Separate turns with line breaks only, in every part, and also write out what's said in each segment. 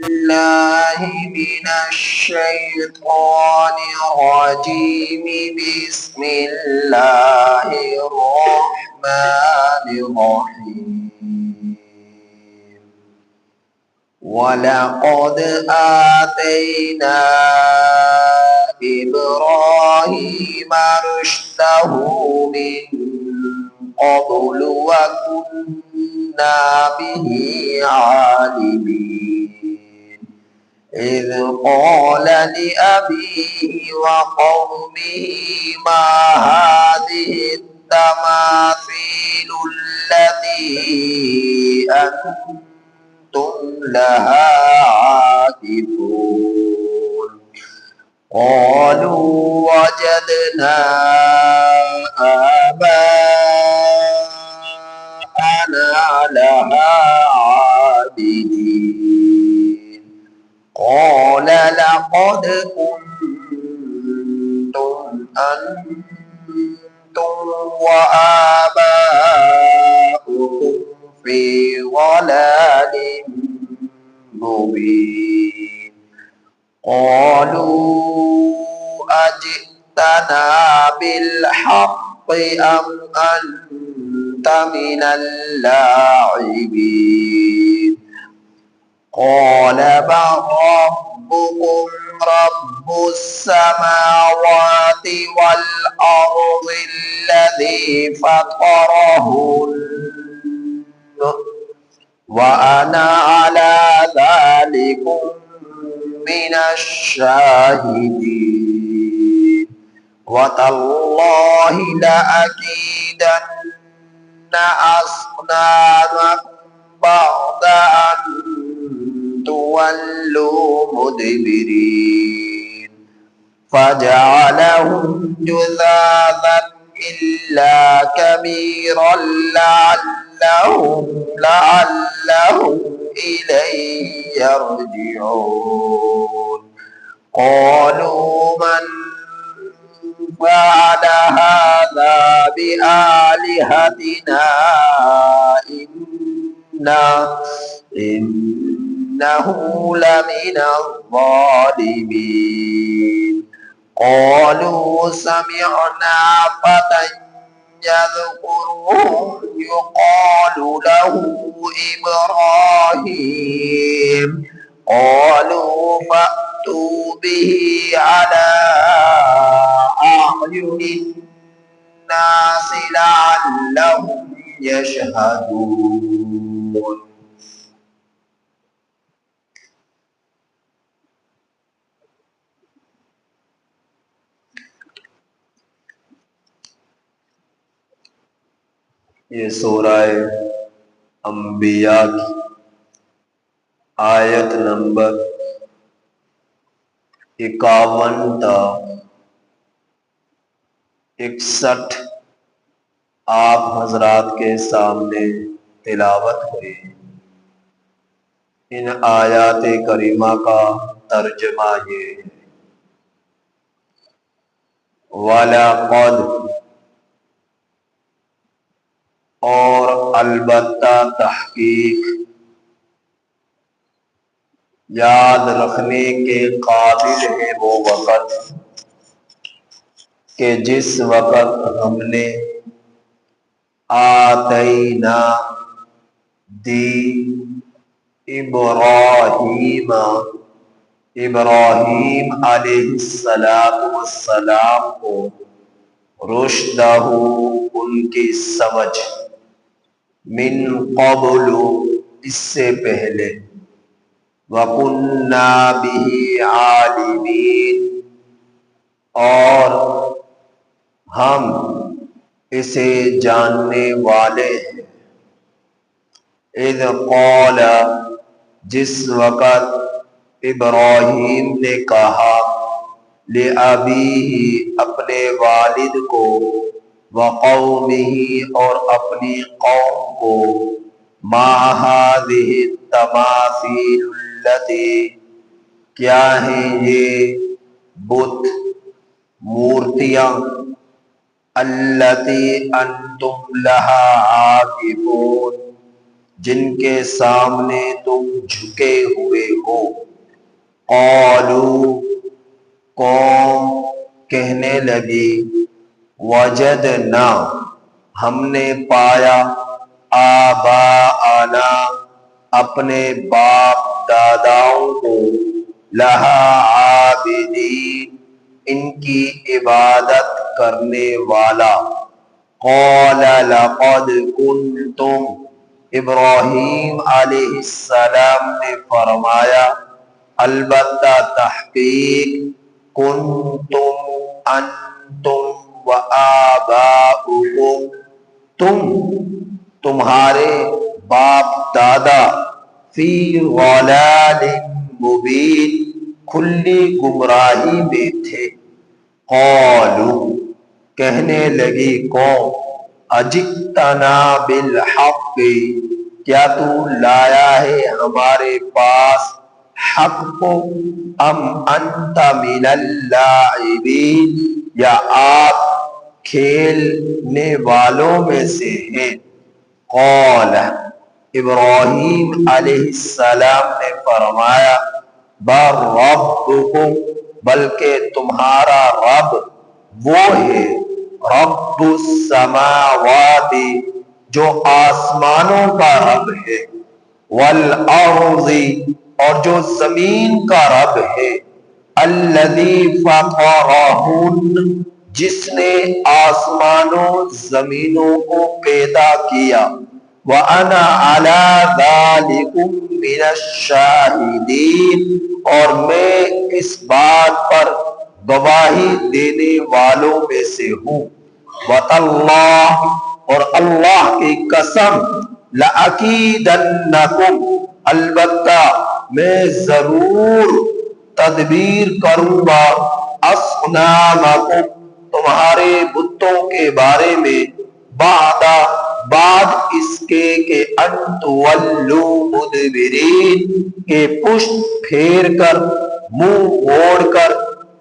بالله من الشيطان الرجيم. بسم الله الرحمن الرحيم. ولقد آتينا إبراهيم رشده من قبل وكنا به عالمين. إذ قال لأبيه وقومه ما هذه التماثيل التي أنتم لها عاكفون. قالوا وجدنا آباءنا لها عابدين. قال لقد كنتم أنتم وآباؤكم في ضلال مبين. قالوا أجئتنا بالحق أم أنت من اللاعبين. قال بل ربكم رب السماوات والأرض الذي فطرهن وأنا على ذلكم من الشاهدين. وتالله لأكيدن أصنامكم بعد أن تولوا مدبرين. فجعلهم جذاذا إلا كبيرا لعلهم إليه يرجعون. قالوا من فعل هذا بآلهتنا إنه لمن الظالمين. قالوا سمعنا فتى يذكرهم يقال له إبراهيم. قالوا فأتوا به على أعين الناس لعلهم يشهدون. یہ سورہ انبیاء کی آیت نمبر 51 تا 61 آپ حضرات کے سامنے تلاوت ہوئی۔ ان آیات کریمہ کا ترجمہ یہ ہے، وَلَقَدْ اور البتہ تحقیق، یاد رکھنے کے قابل ہے وہ وقت کہ جس وقت ہم نے آتینا دی ابراہیم علیہ السلام کو رشدہ ان کی سمجھ، من قبل اس سے پہلے، وَكُنَّا بِهِ عَالِمِينَ اور ہم اسے جاننے والے ہیں۔ اذ قال جس وقت ابراہیم نے کہا، لِأَبِيهِ اپنے والد کو، وَقَوْمِهِ اور اپنی قوم کو، مَا هَذِهِ التَّمَاثِيلُ الَّتِي کیا ہیں یہ بت مورتیاں، الَّتِي أَنْتُمْ لَهَا عَاكِفُونَ جن کے سامنے تم جھکے ہوئے ہو۔ قالوا، قوم کہنے لگی، وجدنا، ہم نے پایا، آباءنا، اپنے باپ داداؤں کو، لہا عابدین، ان کی عبادت کرنے والا۔ قال لقد کنتم، ابراہیم علیہ السلام نے فرمایا، البتہ تحقیق، کنتم، انتم و آباؤکم، تمہارے باپ دادا، فی ضلال مبین، کھلی گمراہی میں تھے۔ قالوا، کہنے لگی قوم، اجئتنا بالحق، کیا تو لایا ہے ہمارے پاس حق کو، ام انت من اللاعبین، یا آپ کھیلنے والوں میں سے ہیں۔ قال، ابراہیم علیہ السلام نے فرمایا، بل ربکم، بلکہ تمہارا رب وہ ہے، رب السماوات، جو آسمانوں کا رب ہے، والارض، اور جو زمین کا رب ہے، الذی فطرہن، جس نے آسمانوں زمینوں کو پیدا کیا، وَأَنَا عَلَىٰ ذَلِكُم مِّنَ الشَّاهِدِينَ، اور میں اس بات پر گواہی دینے والوں میں سے ہوں۔ وَتَاللَّهِ، اور اللہ کی قسم، لَأَكِيدَنَّكُمْ، البتہ میں ضرور تدبیر کروں گا، اصنامکم، تمہارے بتوں کے بارے میں، بعد اس کے کہ ان تولوا مدبرین، کہ پشت پھیر کر، منہ موڑ کر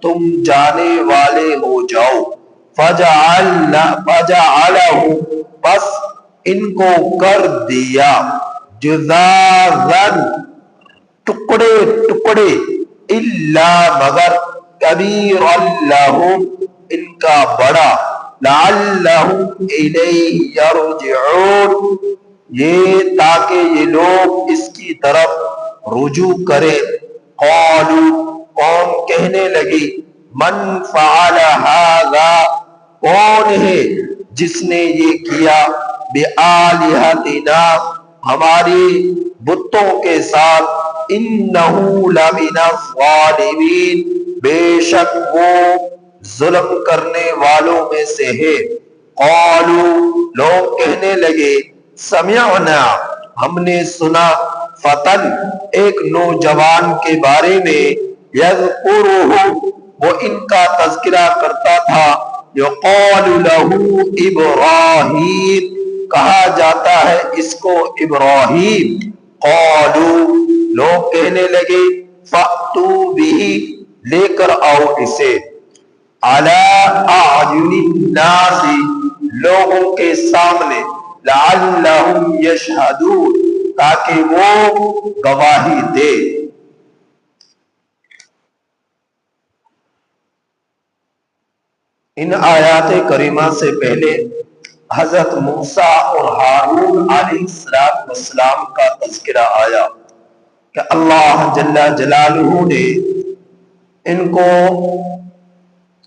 تم جانے والے ہو جاؤ۔ فجعلہ، بس ان کو کر دیا، جذاذاً، ٹکڑے ٹکڑے، الا، مگر، کبیرا لہم، ان کا بڑا، لعلہم الیہ یرجعون، یہ تاکہ یہ لوگ اس کی طرف رجوع کریں۔ قالوا، قوم کہنے لگی، من فعل ھذا، کون ہے جس نے یہ کیا، بآلہتنا، ہماری بتوں کے ساتھ، انہ لمن الظالمین، بے شک وہ ظلم کرنے والوں میں سے ہے۔ قالوا، لوگ کہنے لگے، سمعنا، ہم نے سنا، فتن، ایک نوجوان کے بارے میں، یذکرہ، وہ ان کا تذکرہ کرتا تھا، یقال لہ ابراہیم، کہا جاتا ہے اس کو ابراہیم۔ قالوا، لوگ کہنے لگے، فأتوا بہ، لے کر آؤ اسے، علی اعین الناس، لوگوں کے سامنے، لعلہم یشہدون، تاکہ وہ گواہی دے۔ ان آیات کریمہ سے پہلے حضرت موسیٰ اور ہارون علیہ السلام کا تذکرہ آیا کہ اللہ جل جلالہ نے ان کو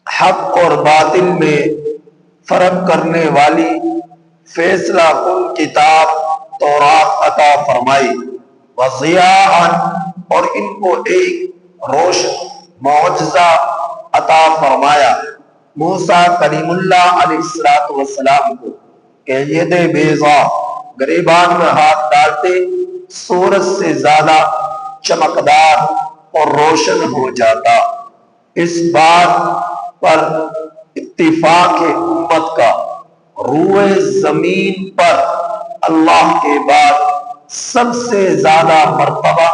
حق اور باطل میں فرق کرنے والی فیصلہ کن کتاب تورات عطا فرمائی، وضیاءً، اور ان کو ایک روشن معجزہ عطا فرمایا، موسیٰ کلیم اللہ علیہ السلام کو، کہ ید بیضاء، گریبان میں ہاتھ ڈالتے سورج سے زیادہ چمکدار اور روشن ہو جاتا۔ اس بات پر اتفاق امت کا، روئے زمین پر اللہ کے بعد سب سے زیادہ مرتبہ،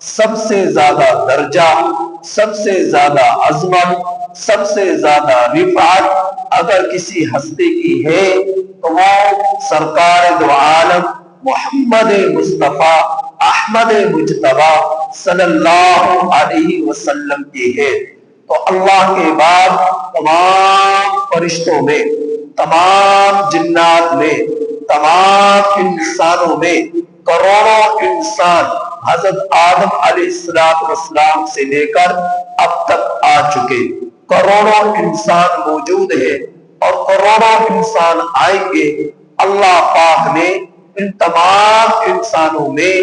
سب سے زیادہ درجہ، سب سے زیادہ عظمت، سب سے زیادہ رفعت اگر کسی ہستی کی ہے تو وہ سرکار دو عالم محمد مصطفیٰ احمد مجتبی صلی اللہ علیہ وسلم کی ہے۔ تو اللہ کے بعد تمام فرشتوں میں، تمام جنات میں، تمام انسانوں میں کروڑوں انسان حضرت آدم علیہ السلام سے لے کر اب تک آ چکے، کروڑوں انسان موجود ہے اور کروڑوں انسان آئیں گے۔ اللہ پاک نے ان تمام انسانوں میں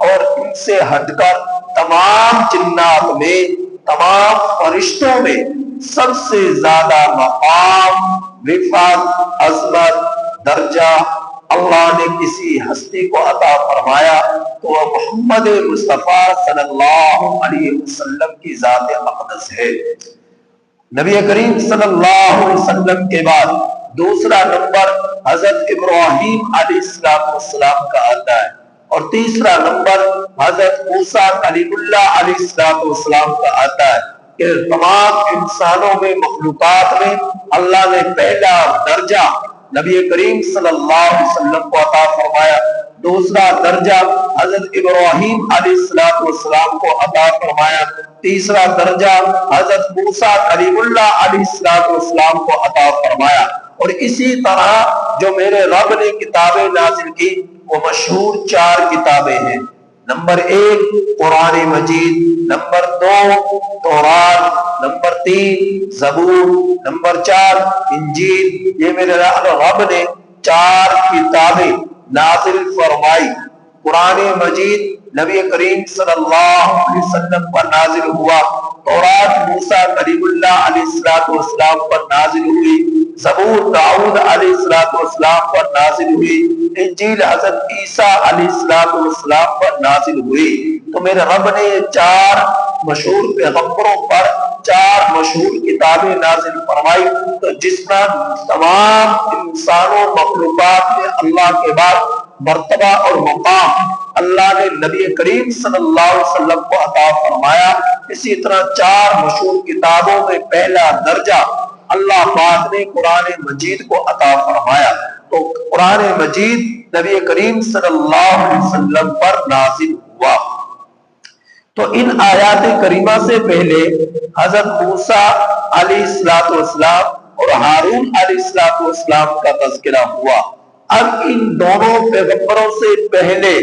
اور ان سے ہٹ کر تمام جنات میں، تمام فرشتوں میں سب سے زیادہ مقام، رفعت، عظمت، درجہ اللہ نے کسی ہستی کو عطا فرمایا تو وہ محمد مصطفیٰ صلی اللہ علیہ وسلم کی ذات اقدس ہے۔ نبی کریم صلی اللہ علیہ وسلم کے بعد دوسرا نمبر حضرت ابراہیم علیہ السلام کا آتا ہے، اور تیسرا نمبر حضرت موسیٰ کلیم اللہ علیہ السلام کا آتا ہے کہ تمام انسانوں میں، مخلوقات میں اللہ نے پہلا درجہ نبی کریم صلی اللہ علیہ وسلم کو عطا فرمایا، دوسرا درجہ حضرت ابراہیم علیہ السلام کو عطا فرمایا، تیسرا درجہ حضرت موسیٰ کلیم اللہ علیہ السلام کو عطا فرمایا۔ اور اسی طرح جو میرے رب نے کتابیں نازل کی وہ مشہور 4 کتابیں ہیں۔ نمبر 1 قرآن مجید، نمبر 2 تورات، نمبر 3 زبور، نمبر 4 انجیل۔ یہ میرے رب نے 4 کتابیں نازل فرمائی۔ قرآن مجید نبی کریم صلی اللہ علیہ وسلم پر نازل ہوا، تورات موسیٰ کلیم اللہ علیہ السلام پر نازل ہوئی، زبور داؤد علیہ السلام پر نازل ہوئی، انجیل حضرت عیسیٰ علیہ السلام پر نازل ہوئی۔ تو میرے رب نے یہ 4 مشہور پیغمبروں پر 4 مشہور کتابیں نازل فرمائی، تو جس میں تمام انسانوں مخلوقات میں اللہ کے بعد مرتبہ اور مقام اللہ نے نبی کریم صلی اللہ علیہ وسلم کو عطا فرمایا۔ اسی طرح 4 مشہور کتابوں میں پہلا درجہ اللہ پاک نے قرآن مجید کو عطا فرمایا۔ تو قرآن مجید نبی کریم صلی اللہ علیہ وسلم پر نازل ہوا۔ تو ان آیات کریمہ سے پہلے حضرت موسیٰ علیہ السلام اور ہارون علیہ السلام کا تذکرہ ہوا۔ اب ان دونوں پیغمبروں سے پہلے،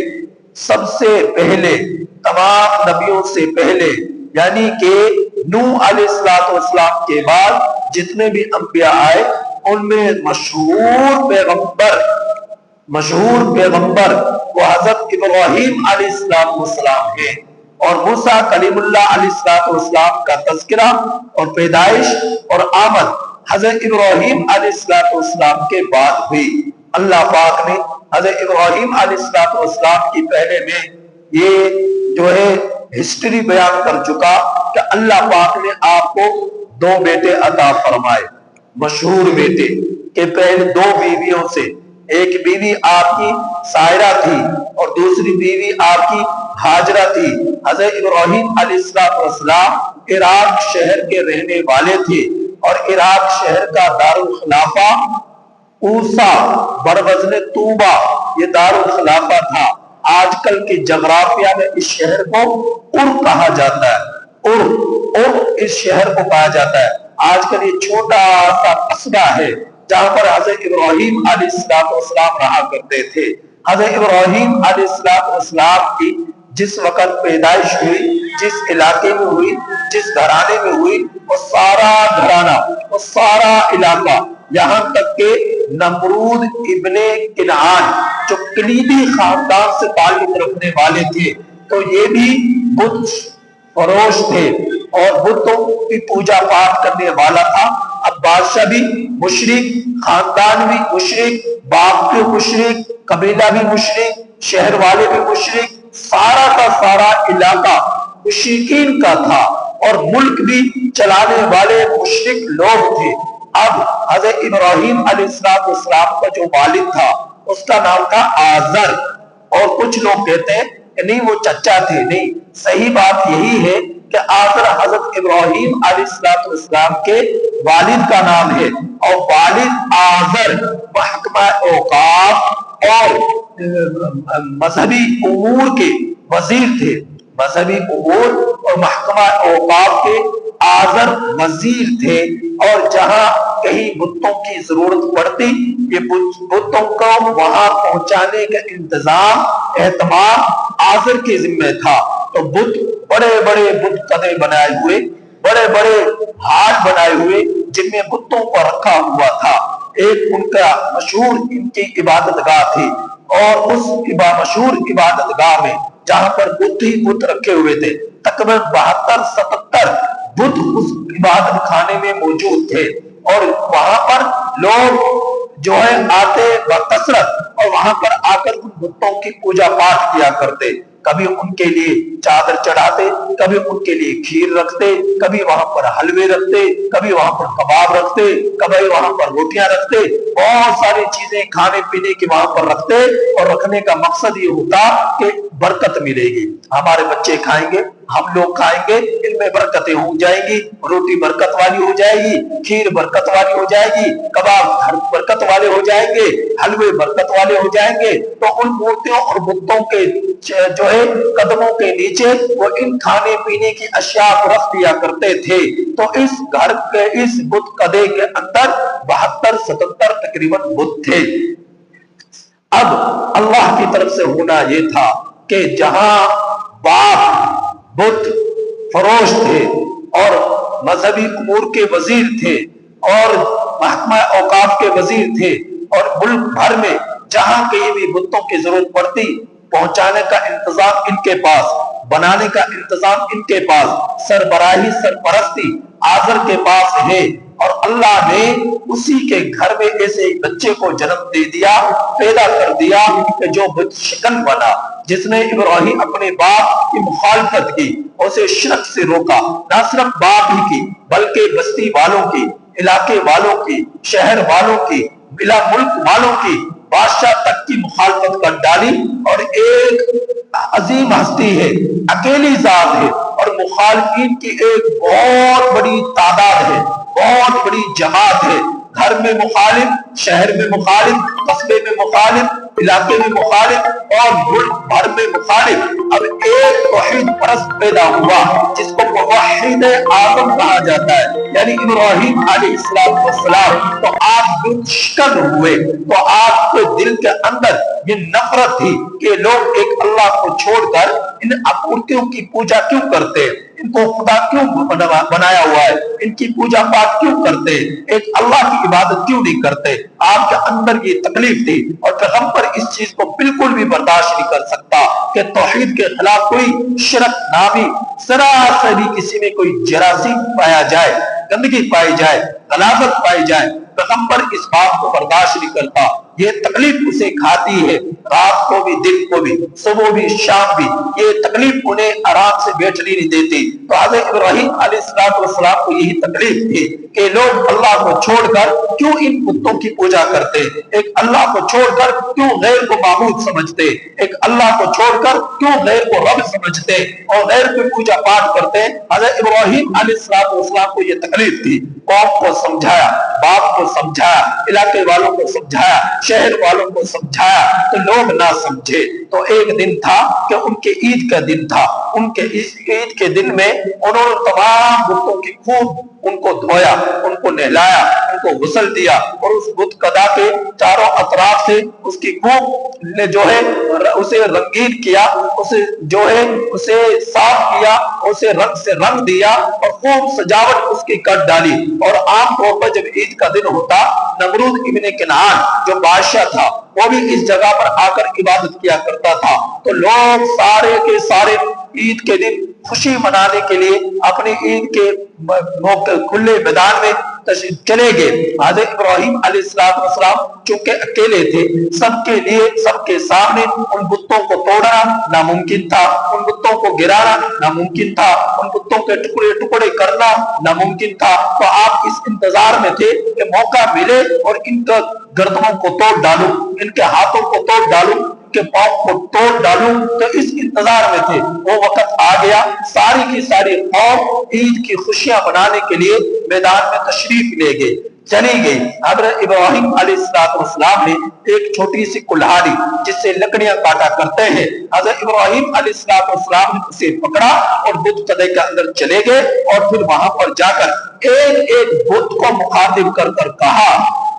سب سے پہلے، تمام نبیوں سے پہلے، یعنی کہ نوح علیہ السلام کے بعد جتنے بھی انبیاء آئے ان میں مشہور پیغمبر وہ حضرت ابراہیم علیہ السلام ہے، اور موسیٰ کلیم اللہ علیہ السلام کا تذکرہ اور پیدائش اور آمد حضرت ابراہیم علیہ السلام کے بعد ہوئی۔ اللہ پاک نے حضرت ابراہیم علیہ السلام کی پہلے میں یہ جو ہے ہسٹری بیان کر چکا کہ اللہ پاک نے آپ کو 2 بیٹے عطا فرمائے، مشہور بیٹے کہ پہلے 2 بیویوں سے، ایک بیوی آپ کی سائرہ تھی اور دوسری بیوی آپ کی ہاجرہ تھی۔ حضرت ابراہیم علیہ السلام عراق شہر کے رہنے والے تھے، اور عراق شہر کا دارالخلافہ اوسا بروزن طوبہ یہ دارالخلافہ تھا۔ آج کل کے جغرافیہ میں اس شہر کو کہا جاتا ہے، اس شہر کو کہا جاتا ہے۔ آج کل یہ چھوٹا سا قصبہ ہے جہاں پر حضرت ابراہیم علیہ السلام رہا کرتے تھے۔ حضرت ابراہیم علیہ السلام کی جس وقت پیدائش ہوئی، جس علاقے میں ہوئی، جس گھرانے میں ہوئی، وہ سارا گھرانہ، وہ سارا علاقہ، یہاں تک کہ نمرود ابن کنعان جو کلیدی خاندان سے تعلق رکھنے والے تھے، تو یہ بھی بت فروش تھے اور بتوں کی پوجا پاٹ کرنے والا تھا۔ اب بادشاہ بھی مشرک، خاندان بھی مشرک، باپ بھی مشرک، قبیلہ بھی مشرک، شہر والے بھی مشرک، سارا کا سارا علاقہ مشرکین کا تھا، اور ملک بھی چلانے والے مشرک لوگ تھے۔ اب حضرت ابراہیم علیہ السلام کا جو والد تھا اس کا نام تھا آزر، اور کچھ لوگ کہتے ہیں کہ نہیں وہ چچا تھے، نہیں، صحیح بات یہی ہے کہ آزر حضرت ابراہیم علیہ السلام کے والد کا نام ہے، اور والد آزر محکمہ اوقاف اور مذہبی امور کے وزیر تھے، مذہبی امور اور محکمہ اوقاف کے آزر وزیر تھے، اور جہاں کہیں بتوں کی ضرورت پڑتی یہ بتوں کو وہاں پہنچانے کا انتظام اہتمام آزر کے ذمہ تھا۔ تو بت بڑے بڑے بت قدے بنائے ہوئے، بڑے بڑے ہار بنائے ہوئے جن میں بتوں کو رکھا ہوا تھا۔ ایک ان کا مشہور ان کی عبادت گاہ تھی، اور اس مشہور عبادت گاہ میں جہاں پر بت ہی بت رکھے ہوئے تھے، تقریباً 72-77 بت اس عبادت خانے میں موجود تھے، اور وہاں پر لوگ جو ہے آتے بکثرت، اور وہاں پر آ کر ان بتوں کی پوجا پاٹ کیا کرتے، کبھی ان کے لیے چادر چڑھاتے، کبھی ان کے لیے کھیر رکھتے، کبھی وہاں پر حلوے رکھتے، کبھی وہاں پر کباب رکھتے، کبھی وہاں پر روٹیاں رکھتے، بہت ساری چیزیں کھانے پینے کی وہاں پر رکھتے، اور رکھنے کا مقصد یہ ہوتا کہ برکت ملے گی، ہمارے بچے کھائیں گے، ہم لوگ کھائیں گے، ان میں برکتیں ہو جائیں گی، روٹی برکت والی ہو جائے گی، کھیر برکت والی ہو جائے گی، کباب برکت والے ہو جائیں گے، حلوے برکت والے ہو جائیں گے۔ تو ان مورتیوں اور بتوں کے جو ہے قدموں کے نیچے وہ ان کھانے پینے کی اشیاء کو رکھ دیا کرتے تھے۔ تو اس گھر کے اس بت قدے کے اندر 72-77 تقریباً بت تھے۔ اب اللہ کی طرف سے ہونا یہ تھا کہ جہاں باپ بت فروش تھے اور مذہبی امور کے وزیر تھے اور محکمہ اوقاف کے وزیر تھے، اور ملک بھر میں جہاں کہیں بھی بتوں کی ضرورت پڑتی پہنچانے کا انتظام ان کے پاس، بنانے کا انتظام ان کے پاس، سربراہی سرپرستی آزر کے پاس ہے، اور اللہ نے اسی کے گھر میں ایسے ایک بچے کو جنم دے دیا، پیدا کر دیا کہ جو بت شکن بنا، جس نے ابراہیم اپنے باپ کی مخالفت کی، اسے شرک سے روکا، نہ صرف باپ ہی کی بلکہ بستی والوں کی، علاقے والوں کی، شہر والوں کی، بلا ملک والوں کی، بادشاہ تک کی مخالفت کر ڈالی، اور ایک عظیم ہستی ہے، اکیلی ذات ہے، اور مخالفین کی ایک بہت بڑی تعداد ہے، بہت بڑی جماعت ہے، گھر میں مخالف، شہر میں مخالف، قصبے میں مخالف، علاقے میں مخالف، اور ملک بھر میں مخالف۔ اب ایک توحید پرست پیدا ہوا جس کو موحد اعظم کہا جاتا ہے، یعنی ابراہیم علیہ السلام۔ تو آپ دل شکن ہوئے، تو آپ کے دل کے اندر یہ نفرت تھی کہ لوگ ایک اللہ کو چھوڑ کر ان اپورتیوں کی پوجا کیوں کرتے، ان کو خدا کیوں بنایا ہوا ہے، ان کی پوجا پاٹ کیوں کرتے، ایک اللہ کی عبادت کیوں نہیں کرتے۔ آپ کے اندر یہ تکلیف تھی، اور پیغمبر اس چیز کو بالکل بھی برداشت نہیں کر سکتا کہ توحید کے خلاف کوئی شرک نامی ذرا سے بھی کسی میں کوئی جراثیم پایا جائے، گندگی پائی جائے، غلاظت پائی جائے، پیغمبر اس بات کو برداشت نہیں کرتا۔ یہ تکلیف اسے کھاتی ہے، رات کو بھی، دن کو بھی، صبح بھی، شام بھی، یہ تکلیف انہیں آرام سے بیٹھنے نہیں دیتی۔ تو حضرت ابراہیم علیہ السلام کو یہی تکلیف تھی کہ لوگ اللہ کو چھوڑ کر کیوں ان بتوں کی پوجا کرتے، ایک اللہ کو چھوڑ کر کیوں غیر کو معبود سمجھتے، ایک اللہ کو چھوڑ کر کیوں غیر کو رب سمجھتے اور غیر کی پوجا پاٹ کرتے۔ حضرت ابراہیم علیہ السلام کو یہ تکلیف تھی، قوم کو سمجھایا، باپ کو سمجھایا، علاقے والوں کو سمجھایا، شہر والوں کو سمجھایا، تو لوگ نہ سمجھے۔ تو ایک دن تھا کہ ان کے عید کا دن تھا، ان کے عید کے دن میں انہوں نے تمام بتوں کی خوب ان کو دھویا، ان کو نہلایا، ان کو غسل دیا، اور اس بت قدا کے چاروں اطراف سے اس کی خوب نے جو ہے اسے رنگین کیا، اسے جو ہے اسے صاف کیا، اسے رنگ سے رنگ دیا، اور خوب سجاوٹ اس کی کر ڈالی۔ اور عام طور پر جب عید کا دن ہوتا، نمرود ابن کنعان جو بادشاہ تھا وہ بھی اس جگہ پر آ کر عبادت کیا کرتا تھا۔ تو لوگ سارے کے سارے عید کے دن خوشی منانے کے لیے اپنی عید کے کھلے میدان میں چلے گئے۔ حضرت ابراہیم علیہ السلام چونکہ اکیلے تھے، سب کے لیے، سب کے سامنے ان بتوں کو توڑنا ناممکن تھا، ان بتوں کو گرانا ناممکن تھا، ان بتوں کے ٹکڑے ٹکڑے کرنا ناممکن تھا۔ تو آپ اس انتظار میں تھے کہ موقع ملے اور ان کا گردنوں کو توڑ ڈالوں، ان کے ہاتھوں کو توڑ ڈالوں، کے پاؤں کو توڑ ڈالوں، تو اس انتظار میں تھے۔ وہ وقت آ گیا، ساری کی ساری قوم عید کی خوشیاں منانے کے لیے میدان میں تشریف لے گئے، چلی گئی۔ حضرت ابراہیم علیہ السلام نے ایک چھوٹی سی کلہاڑی جس سے لکڑیاں کاٹا کرتے ہیں، حضرت ابراہیم علیہ السلام نے اسے پکڑا اور بت قدے کے اندر چلے گئے، اور پھر وہاں پر جا کر ایک ایک بت کو مخاطب کر کر کہا،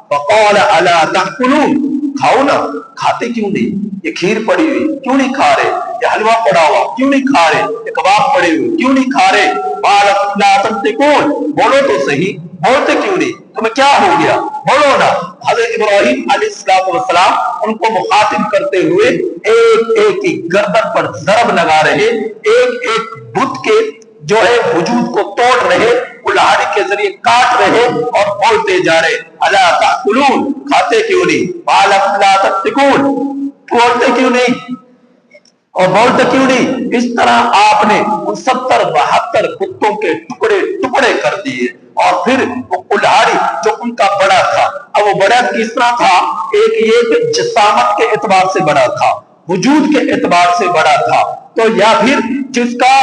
فقال الا تاکلون، کھاؤ نا، کھاتے کیوں نہیں؟ یہ کھیر پڑی ہوئی کیوں نہیں کھا رہے؟ یہ حلوہ پڑا ہوا کیوں نہیں کھا رہے؟ یہ کباب پڑے ہوئے کیوں نہیں کھا رہے؟ قال لا تنطقون، بولو تو صحیح، بولتے کیوں نہیں؟ تمہیں کیا ہو گیا؟ بولو نا۔ حضرت ابراہیم علیہ السلام ان کو مخاطب کرتے ہوئے ایک ایک کی گردن پر ضرب لگا رہے، ایک ایک بت کے جو ہے وجود کو توڑ رہے، کلہاڑی کے ذریعے کاٹ رہے اور بولتے جا رہے، الا تاکلون، کھاتے کیوں نہیں؟ قال لا تنطقون، بولتے کیوں نہیں اور بولتے کیوں نہیں؟ اس طرح آپ نے 70-72 کتوں کے ٹکڑے ٹکڑے کر دیے، اور پھر وہ کلہاڑی جو ان کا بڑا تھا، اب وہ بڑا کس طرح تھا؟ ایک یہ کہ جسامت کے اعتبار سے بڑا تھا، وجود کے اعتبار سے بڑا تھا، تو یا پھر جس کا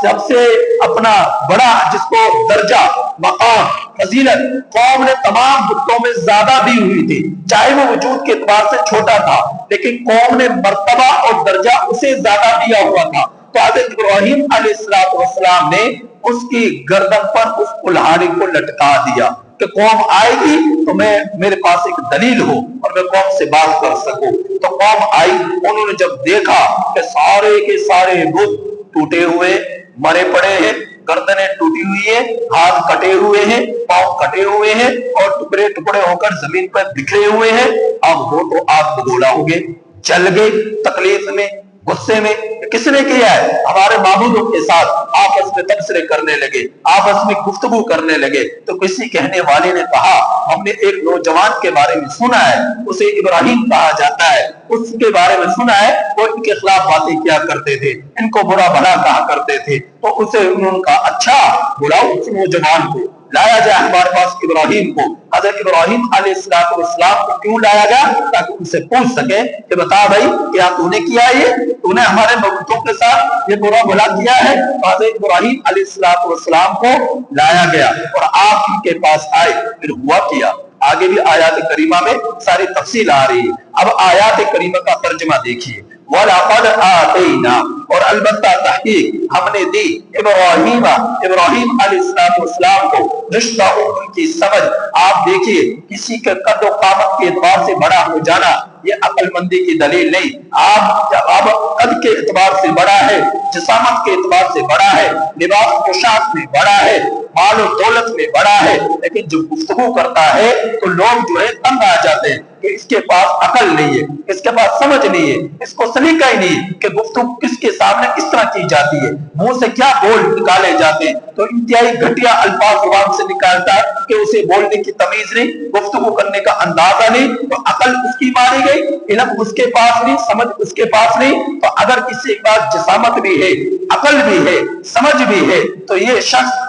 سب سے اپنا بڑا، جس کو درجہ، مقام، فضیلت قوم نے تمام بتوں میں زیادہ دی ہوئی تھی، چاہے وہ وجود کے اعتبار سے چھوٹا تھا لیکن قوم نے مرتبہ اور درجہ اسے زیادہ دیا ہوا تھا، تو حضرت ابراہیم علیہ السلام نے اس کی گردن پر اس کلہاڑی کو لٹکا دیا کہ قوم آئے گی تو میرے پاس ایک دلیل ہو اور میں قوم سے بات کر سکوں۔ تو قوم آئی، انہوں نے جب دیکھا کہ سارے کے سارے بت ٹوٹے ہوئے مرے پڑے ہیں، گردنیں ٹوٹی ہوئی ہیں، ہاتھ کٹے ہوئے ہیں، پاؤں کٹے ہوئے ہیں، اور ٹکڑے ٹکڑے ہو کر زمین پر بکھرے ہوئے ہیں، اب وہ تو آپ بگولا ہو گئے، چل گئے تکلیف میں، غصے میں۔ کس نے کیا ہے؟ ہمارے معبودوں کے ساتھ آپس میں تبصرے کرنے لگے، آپس میں گفتگو کرنے لگے۔ تو کسی کہنے والے نے کہا، ہم نے ایک نوجوان کے بارے میں سنا ہے، اسے ابراہیم کہا جاتا ہے، اس کے بارے میں سنا ہے وہ ان کے خلاف باتیں کیا کرتے تھے، ان کو برا بھلا کہا کرتے تھے۔ تو اسے انہوں نے کہا، اچھا بلاؤ اس نوجوان کو، لایا جائے ہمارے پاس ابراہیم کو۔ حضرت ابراہیم علیہ السلام کو کیوں لایا گیا؟ تاکہ ان سے پوچھ سکے کہ بتا بھائی کیا تو نے کیا یہ؟ تو نے ہمارے بتوں کے ساتھ یہ برا بھلا کیا ہے؟ حضرت ابراہیم علیہ السلام کو لایا گیا اور آپ ان کے پاس آئے، پھر ہوا کیا۔ آگے بھی آیات کریمہ میں ساری تفصیل آ رہی ہے۔ اب آیات کریمہ کا ترجمہ دیکھیے، وَلَقَدْ آتَيْنَا، اور البتہ تحقیق ہم نے دی ابراہیم علیہ السلام کو رشدہ، ان کی سمجھ۔ آپ دیکھیے کسی کے قد و قامت کے اعتبار سے بڑا ہو جانا یہ عقل مندی کی دلیل نہیں۔ آپ قد کے اعتبار سے بڑا ہے، جسامت کے اعتبار سے بڑا ہے، لباس پوشاک میں بڑا ہے، مال و دولت میں بڑا ہے، لیکن جو گفتگو کرتا ہے تو لوگ جو ہے تنگ آ جاتے ہیں کہ اس کے پاس عقل نہیں ہے، اس کے پاس سمجھ نہیں ہے، اس کو سلیقہ ہی نہیں ہے کہ گفتگو کس کے سامنے کس طرح کی جاتی ہے، منہ سے کیا بول نکالے جاتے ہیں۔ تو انتہائی گھٹیا الفاظ زبان سے نکالتا ہے کہ اسے بولنے کی تمیز نہیں، گفتگو کرنے کا اندازہ نہیں، تو عقل اس کی ماری گئی، علم اس کے پاس نہیں، سمجھ اس کے پاس نہیں۔ تو اگر کسی کے پاس جسامت بھی ہے، عقل بھی ہے، سمجھ بھی ہے، تو یہ شخص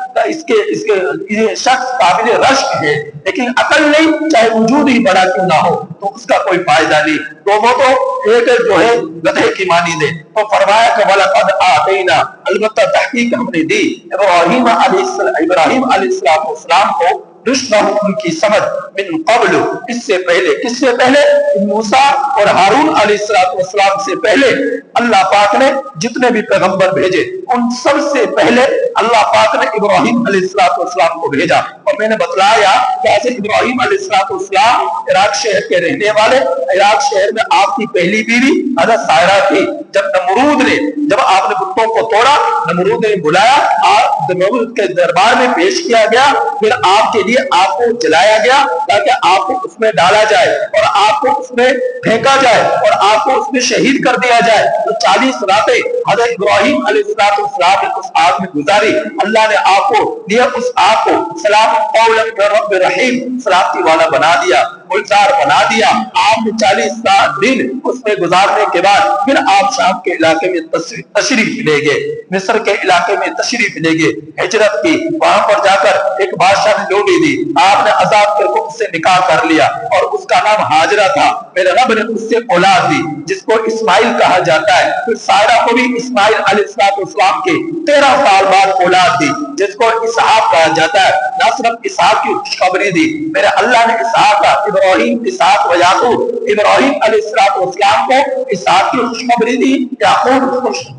یہ شخص قابل رشک ہے، لیکن عقل نہیں، چاہے وجود ہی بڑا کیوں نہ ہو تو اس کا کوئی فائدہ نہیں، تو وہ تو ایک جو ہے گدھے کی مانند ہے۔ تو فرمایا کہ وَلَقَدْ آتَيْنَا، البتہ تحقیق ہم نے دی ابراہیم علیہ السلام کو رشدہ، ان کی سمجھ، من قبل، اس سے پہلے، کس سے پہلے؟ موسیٰ اور ہارون علیہ السلام سے پہلے اللہ پاک نے جتنے بھی پیغمبر بھیجے ان سب سے پہلے اللہ پاک نے ابراہیم علیہ السلام کو بھیجا۔ اور میں نے بتلایا کہ حضرت ابراہیم علیہ السلام عراق شہر کے رہنے والے، عراق شہر میں آپ کی پہلی بیوی حضرت سائرہ تھی۔ جب آپ نے بتوں کو توڑا، نمرود نے بلایا، نمرود کے دربار میں پیش کیا گیا، پھر آپ کے لیے آپ کو جلایا گیا تاکہ آپ کو اس میں ڈالا جائے اور آپ کو اس میں پھینکا جائے اور آپ کو اس میں شہید کر دیا جائے۔ تو 40 راتیں حضرت ابراہیم علیہ السلام نے اس آگ میں گزاری۔ اللہ نے آپ کو دیا اس آگ کو سلام قولا من رب رحیم، سلامتی والا بنا دیا۔ گلزار بنا دیا. آپ نے 40 دن اس میں گزارنے کے بعد پھر آپ شام کے علاقے میں تشریف لے گئے, مصر کے علاقے میں تشریف لے گئے, ہجرت کی. وہاں پر جا کر ایک بادشاہ نے ڈوبی دی, آپ نے عذاب کر کے اس سے نکاح کر لیا اور اس کا نام ہاجرہ تھا. میرے رب نے اس سے اولاد دی جس کو اسماعیل کہا جاتا ہے. پھر سارہ کو بھی اسماعیل علیہ السلام کے 13 سال بعد اولاد دی جس کو اسحاق کہا جاتا ہے. نہ صرف اسحاق کی خوشخبری دی, میرے اللہ نے اسحاق کا ابراہیم اسحاق و یعقوب, ابراہیم علیہ السلام کو اسحاق کی خوشخبری دی, یعقوب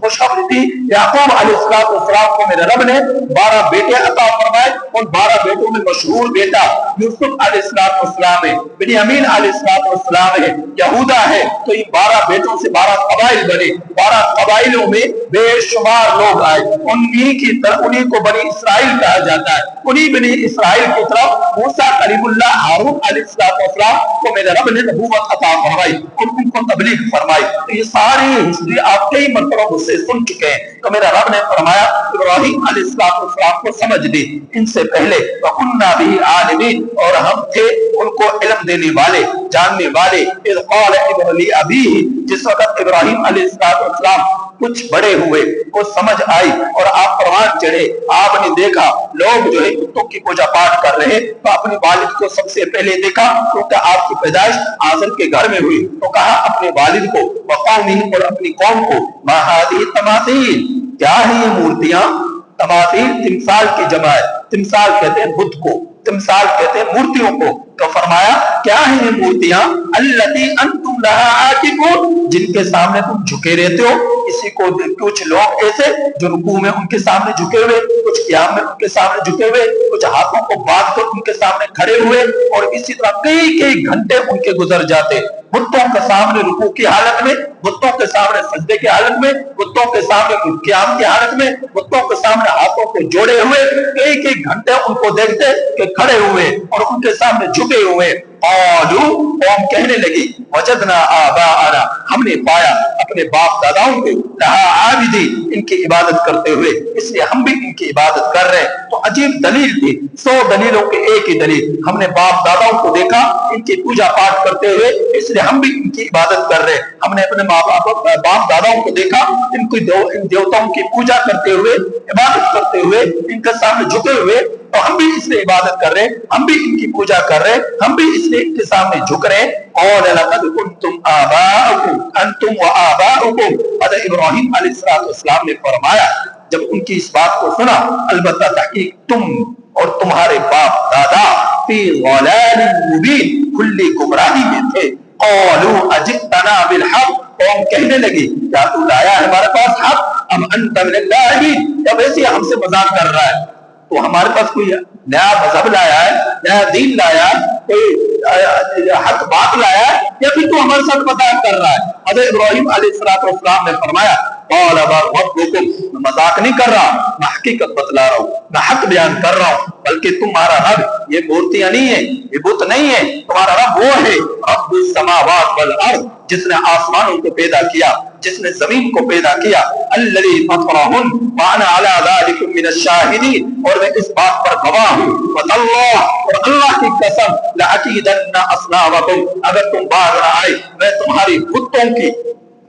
خوشخبری دی, یعقوب علیہ السلام کو میرے رب نے 12 بیٹے عطا فرمائے. ان 12 بیٹوں میں مشہور بیٹا یوسف علیہ السلام ہے, بنیامین علیہ السلام ہے, یہودا ہے. تو ان 12 بیٹوں سے 12 قبائل بنے. 12 قبائلوں میں بے شمار لوگ آئے. انہی کو بنی اسرائیل کہا جاتا ہے. انہی بنی اسرائیل کی طرف موسیٰ کلیم اللہ ہارون علیہ السلام کو میرے رب نے نبوت عطا فرمائی اور ان کو تبلیغ فرمائی. تو یہ ساری ہسٹری آپ کئی مرتبہ مجھ سے سن چکے ہیں. تو میرا رب نے فرمایا ابراہیم علیہ السلام کو سمجھ دی ان سے پہلے, وَكُنَّا بِهِ عَالِمِينَ, اور ہم تھے ان کو علم دینے والے, جاننے والے. اذ قال لأبيه, جس وقت ابراہیم علیہ السلام کچھ بڑے ہوئے, وہ سمجھ آئی اور آپ پروان چڑھے. آپ نے دیکھا لوگ جو ہے بتوں کی پوجا پاٹ کر رہے, تو اپنے والد کو سب سے پہلے دیکھا کیونکہ آپ کی پیدائش آزر کے گھر میں ہوئی. تو کہا اپنے والد کو, وقومه, اور اپنی قوم کو, ما هذه التماثيل, کیا ہے یہ مورتیاں. تماثیل تمثال کی جمع ہے. تمثال کہتے ہیں بت کو, تمثال کہتے ہیں مورتیوں کو. تو فرمایا کیا ہے یہ مورتیاں, التی انتم لها عاکفون, جن کے سامنے تم جھکے رہتے ہو. کسی کو کچھ لوگ ایسے جو رکوع میں ان کے سامنے جھکے ہوئے, کچھ قیام میں ان کے سامنے جھکے ہوئے, کچھ ہاتھوں کو باندھ کر ان کے سامنے کھڑے ہوئے, اور اسی طرح کئی گھنٹے ان کے گزر جاتے بتوں کے سامنے رکوع کی حالت میں, بتوں کے سامنے سجدے کی حالت میں, بتوں کے سامنے قیام کی حالت میں, بتوں کے سامنے ہاتھوں کو جوڑے ہوئے. کئی گھنٹے ان کو دیکھتے کہ کھڑے ہوئے اور ان کے سامنے جھکے ہوئے. قالوا, قوم کہنے لگی, وجدنا آباءنا, ہم نے پایا اپنے باپ داداؤں کو, لہا عابدین, ان کی عبادت کرتے ہوئے, اس لیے ہم بھی ان کی عبادت کر رہے ہیں. تو عجیب دلیل تھی, 100 دلیلوں کے ایک ہی دلیل, ہم نے باپ داداؤں کو دیکھا ان کی پوجا پاٹ کرتے ہوئے, اس لیے ہم بھی ان کی عبادت کر رہے ہیں. ہم نے اپنے باپ داداؤں کو دیکھا ان دیوتاؤں کی پوجا کرتے ہوئے, عبادت کرتے ہوئے, ان کے سامنے جھکے ہوئے, تو ہم بھی اس لیے عبادت کر رہے ہیں, ہم بھی ان کی پوجا کر رہے ہیں, ہم بھی اس لیے ان کے سامنے جھک رہے ہیں. قال لقد كنتم آباؤكم انتم وآباؤكم, حضرت ابراہیم علیہ السلام نے فرمایا جب ان کی اس بات کو سنا, البتہ تحقیق تم اور تمہارے باپ دادا فی ضلال مبین, کھلی گمراہی میں تھے. قالوا اجئتنا بالحق, قوم کہنے لگی کیا تو لایا ہے ہمارے پاس حق, ام انت من اللاعبین, یا ویسے ہم سے مذاق کر رہا ہے. تو ہمارے پاس کوئی نیا مذہب لایا ہے, نیا دین لایا ہے, کوئی حق بات لایا ہے, یا پھر تو ہمارے ساتھ مذاق کر رہا ہے. حضرت ابراہیم علیہ السلام نے فرمایا قال بل ربکم, میں مذاق نہیں کر رہا, میں حقیقت بتلا رہا ہوں, میں حق بیان کر رہا ہوں. بلکہ تمہارا رب یہ مورتیاں نہیں ہے, یہ بت نہیں ہے, تمہارا رب وہ ہے رب السماوات والارض, جس نے آسمانوں کو پیدا کیا, جس نے زمین کو پیدا کیا. الذی فطرہن وانا علی ذلک من الشاہدین, اور میں اس بات پر گواہ ہوں. واللہ, اور اللہ کی قسم, لأکیدن اصنامکم, اگر تم باز نہ آئے میں تمہاری بتوں کی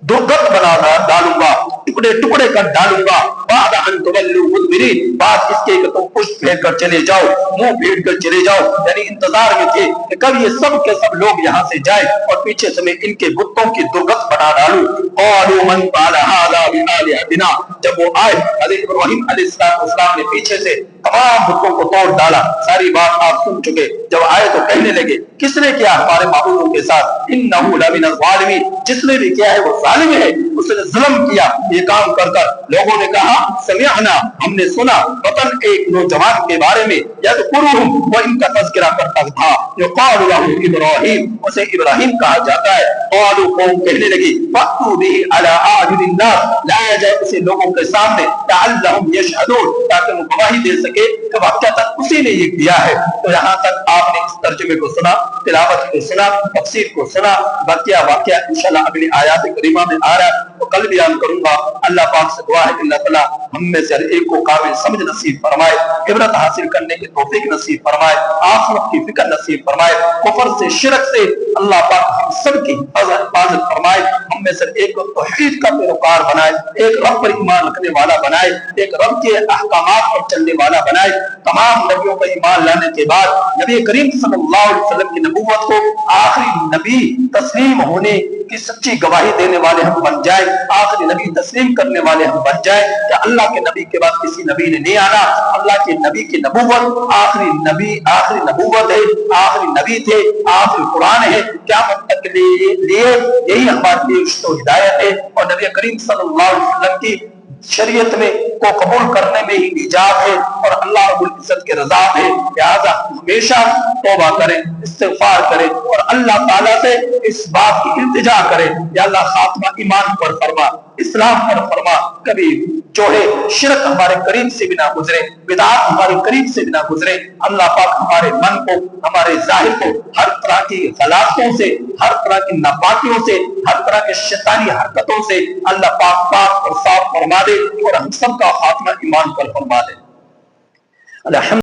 درگت بنا ڈالوں گا, ٹکڑے ٹکڑے کر ڈالوں گا. بعد ان تولوا مدبرین, بعد اس کے کہ تم پشت پھیر کر چلے جاؤ, منہ پھیر کر چلے جاؤ. یعنی انتظار میں تھے کہ کب یہ سب کے سب لوگ یہاں سے جائیں اور پیچھے سے میں ان کے بتوں کی درگت بنا ڈالوں. قالوا من فعل هذا بآلهتنا, جب وہ آئے حضرت ابراہیم علیہ السلام نے پیچھے سے تمام بتوں کو توڑ ڈالا. ساری بات آپ سن چکے. جب آئے تو کہنے لگے کس نے کیا ہمارے معبودوں کے ساتھ, انه لمن الظالمین, جس نے بھی کیا ہے وہ ظالم ہے, اس نے ظلم کیا یہ کام کر کر. لوگوں نے کہا سمعنا, ہم نے سنا, وطن ایک نوجوان کے بارے میں, یذکرہم, وہ ان کا تذکرہ کرتا تھا, یقال له ابراہیم, اسے ابراہیم کہا جاتا ہے. قالوا, قوم کہنے لگی, فأتوا به على أعين الناس, لایا جائے اسے لوگوں کے سامنے, لعلهم يشهدون, تاکہ وہ گواہی دے سکے کہ واقعہ اسی نے یہ کیا ہے. تو یہاں تک آپ نے اس ترجمے کو سنا, تلاوت کو سنا, تفسیر کو سنا. واقعہ انشاءاللہ اگلی آیات کریمہ میں آ رہا ہے. وہ کل بیان کروں گا۔ اللہ پاک سے دعا ہے کہ اللہ تعالیٰ ہم میں سے ہر ایک کو کامل سمجھ نصیب فرمائے، عبرت حاصل کرنے کی توفیق نصیب فرمائے، آخرت کی فکر نصیب فرمائے، کفر سے شرک سے اللہ پاک ہم سب کی حفاظت فرمائے، ہم میں سے ایک کو توحید کا پیروکار بنائے، ایک رب پر ایمان رکھنے والا بنائے، ایک رب کے احکامات پر چلنے والا بنائے۔ تمام نبیوں پر ایمان لانے کے بعد نبی کریم صلی اللہ علیہ وسلم کی نبوت کو آخری نبی تسلیم ہونے کی سچی گواہی دینے والے ہم بن جائیں، آخری نبی تسلیم کرنے والے ہم بن جائیں کہ اللہ کے نبی کے بعد کسی نبی نے نہیں آنا، اللہ کے نبی کی نبوت آخری نبی، آخری نبوت ہے، آخری نبی تھے، آخری قرآن ہے، قیامت تک کے لیے یہی ہمارے لیے رشد و ہدایت ہے، اور نبی کریم صلی اللہ علیہ وسلم کی شریعت میں کو قبول کرنے میں ہی نجات ہے اور اللہ رب العزت کے رضا ہے۔ لہذا ہمیشہ توبہ کریں، استغفار کریں اور اللہ تعالیٰ سے اس بات کی التجا کریں یا اللہ خاتمہ ایمان پر فرما، اسلام پر فرما، کبھی جو ہے شرک ہمارے قریب سے بھی نہ گزرے، بدعات ہمارے قریب سے بھی نہ گزرے۔ اللہ پاک ہمارے من کو، ہمارے ظاہر کو ہر طرح کی غلطیوں سے، ہر طرح کی ناپاکیوں سے، ہر طرح کے شیطانی حرکتوں سے اللہ پاک پاک اور صاف فرما دے اور ہم سب کا خاتمہ ایمان پر فرما دے۔ الحمد